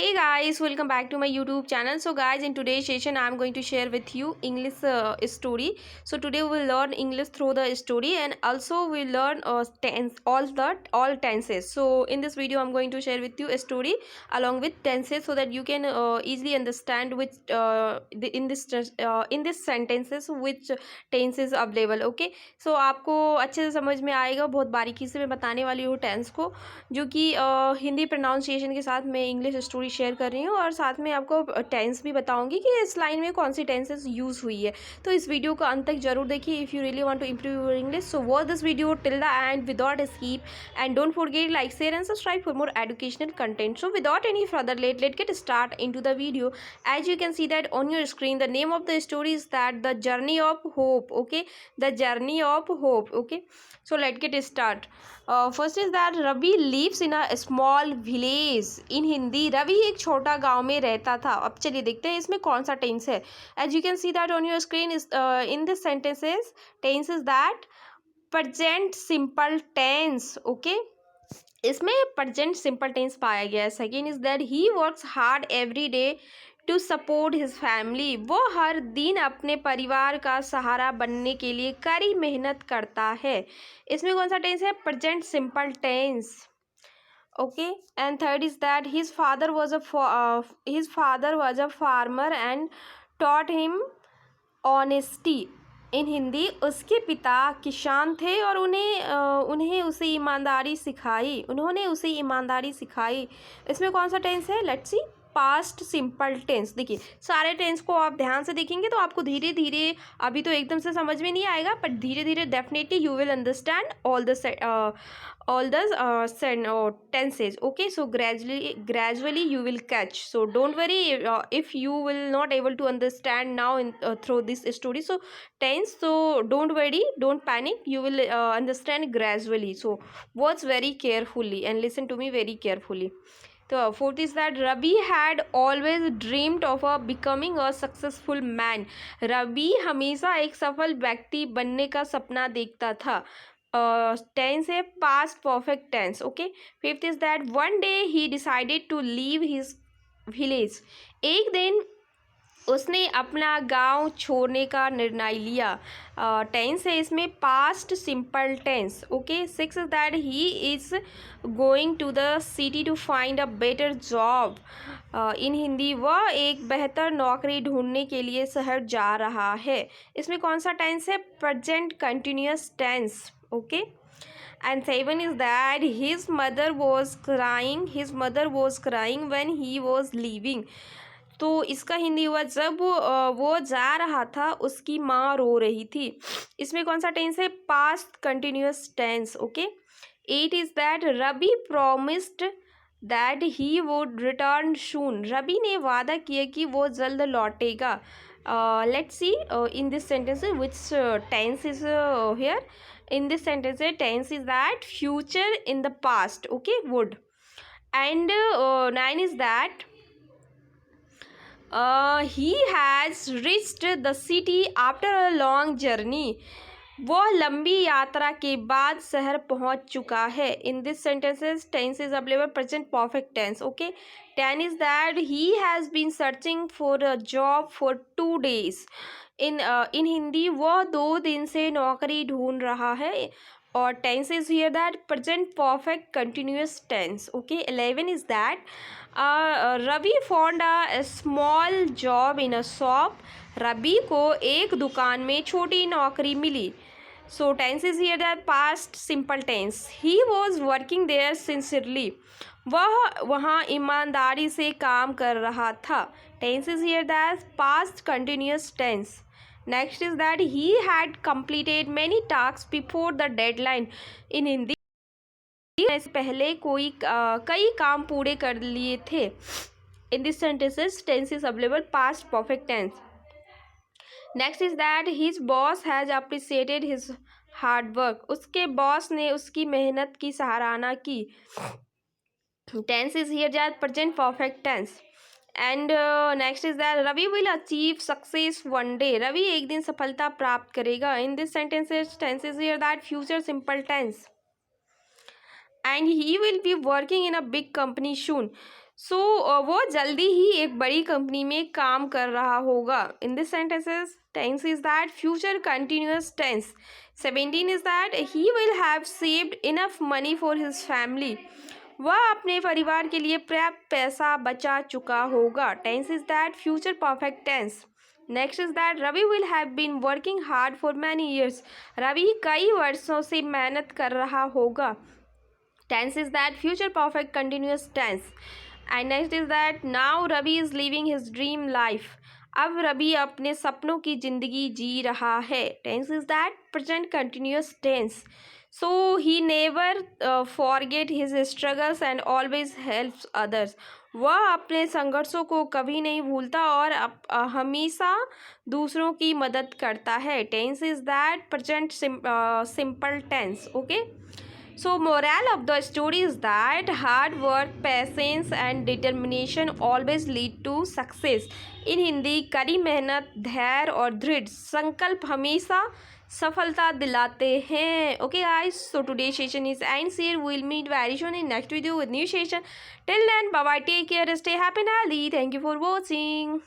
Hey guys, welcome back to my YouTube channel. So guys, in today's session I'm going to share with you English story. So today we'll learn English through the story, and also we'll learn tense, all tenses. So in this video I'm going to share with you a story along with tenses, so that you can easily understand which in this sentences which tense is available. Okay, so आपको अच्छे से समझ में आएगा, बहुत बारीकी से मैं बताने वाली हूँ टेंस को, जो कि हिंदी प्रोनाउंसिएशन के साथ मैं इंग्लिश स्टोरी शेयर कर रही हूँ, और साथ में आपको टेंस भी बताऊंगी कि इस लाइन में कौन सी टेंसेस यूज़ हुई है। तो इस वीडियो को अंत तक जरूर देखिए if you really want to improve your English. So watch this video till the end without skip, and don't forget like, share and subscribe for more educational content. So without any further let get start into the video. As you can see that on your screen, the name of the story is that The Journey of Hope. Okay, The Journey of Hope. Okay, so let's get start. First is that Ravi lives in a small village. In Hindi Ravi एक छोटा गांव में रहता था। अब चलिए देखते हैं इसमें कौन सा टेंस है। As you can see that on your screen is in this sentences, tense is that present simple tense. Okay, इसमें present simple tense पाया गया है। Second is that he works hard every day to support his family. वो हर दिन अपने परिवार का सहारा बनने के लिए कड़ी मेहनत करता है। इसमें कौन सा टेंस है? Present simple tense. Okay, and third is that his father was a farmer and taught him honesty. In Hindi उसके पिता किसान थे और उन्हें उसे ईमानदारी सिखाई। इसमें कौन सा टेंस है? Let's see. Past simple tense. देखिए सारे टेंस को आप ध्यान से देखेंगे तो आपको धीरे धीरे, अभी तो एकदम से समझ में नहीं आएगा, बट धीरे धीरे definitely you will understand all the tenses. Okay, so gradually you will catch. So don't worry if you will not able to understand now in through this story. So tense, so don't worry, don't panic, you will understand gradually. So watch very carefully and listen to me very carefully. तो fourth is that Ravi had always dreamed of a becoming a successful man. Ravi हमेशा एक सफल व्यक्ति बनने का सपना देखता था। टेंस है past perfect tense. Okay, fifth is that one day he decided to leave his village. एक दिन उसने अपना गांव छोड़ने का निर्णय लिया। टेंस है इसमें past simple tense. Okay, six is that he is going to the city to find a better job. In Hindi वह एक बेहतर नौकरी ढूंढने के लिए शहर जा रहा है। इसमें कौन सा टेंस है? Present continuous tense. Okay, and seven is that his mother was crying when he was leaving। तो इसका हिंदी हुआ जब वो जा रहा था उसकी माँ रो रही थी। इसमें कौन सा टेंस है? Past continuous tense. Okay, eight is that Ravi promised that he would return soon. Ravi ने वादा किया कि वो जल्द लौटेगा। Let's see in this sentence which tense is here. in this sentence tense is that future in the past. Okay, would. And nine is that he has reached the city after a long journey। वह लंबी यात्रा के बाद शहर पहुंच चुका है। In this sentences tense is available present perfect tense. Okay, ten is that he has been searching for a job for 2 days। In Hindi वह 2 दिन से नौकरी ढूंढ रहा है। और tense is here that present perfect continuous tense. Okay, 11 is that Ravi found a small job in a shop. Ravi को एक दुकान में छोटी नौकरी मिली। So tense is here that past simple tense. He was working there sincerely. वह वहाँ ईमानदारी से काम कर रहा था। Tense is here that past continuous tense. Next is that he had completed many task before the deadline. In Hindi से पहले कई काम पूरे कर लिए थे। In this sentences tense is available past perfect tense. Next is that his boss has appreciated his hard work. उसके boss ने उसकी मेहनत की सराहना की। Tense is here that present perfect tense. And next is that Ravi will achieve success one day. Ravi एक दिन सफलता प्राप्त करेगा। In this sentences tense is here that future simple tense. And he will be working in a big company soon. So वो जल्दी ही एक बड़ी company में काम कर रहा होगा. In this sentences tense is that future continuous tense. 17 is that he will have saved enough money for his family. वह अपने परिवार के लिए पर्याप्त पैसा बचा चुका होगा. Tense is that future perfect tense. Next is that Ravi will have been working hard for many years. Ravi कई वर्षों से मेहनत कर रहा होगा. Tense is that future perfect continuous tense. And next is that now Ravi is living his dream life. अब रवि अपने सपनों की जिंदगी जी रहा है. Tense is that present continuous tense. So he never forget his struggles and always helps others. वह अपने संघर्षों को कभी नहीं भूलता और हमेशा दूसरों की मदद करता है. Tense is that present simple tense. Okay. So moral of the story is that hard work, patience and determination always lead to success. In Hindi कड़ी मेहनत, धैर्य और दृढ़ संकल्प हमेशा सफलता दिलाते हैं. Okay guys, so today's session is ends here. We'll meet very soon in next video with new session. Till then, bye bye, take care, stay happy and healthy. Thank you for watching.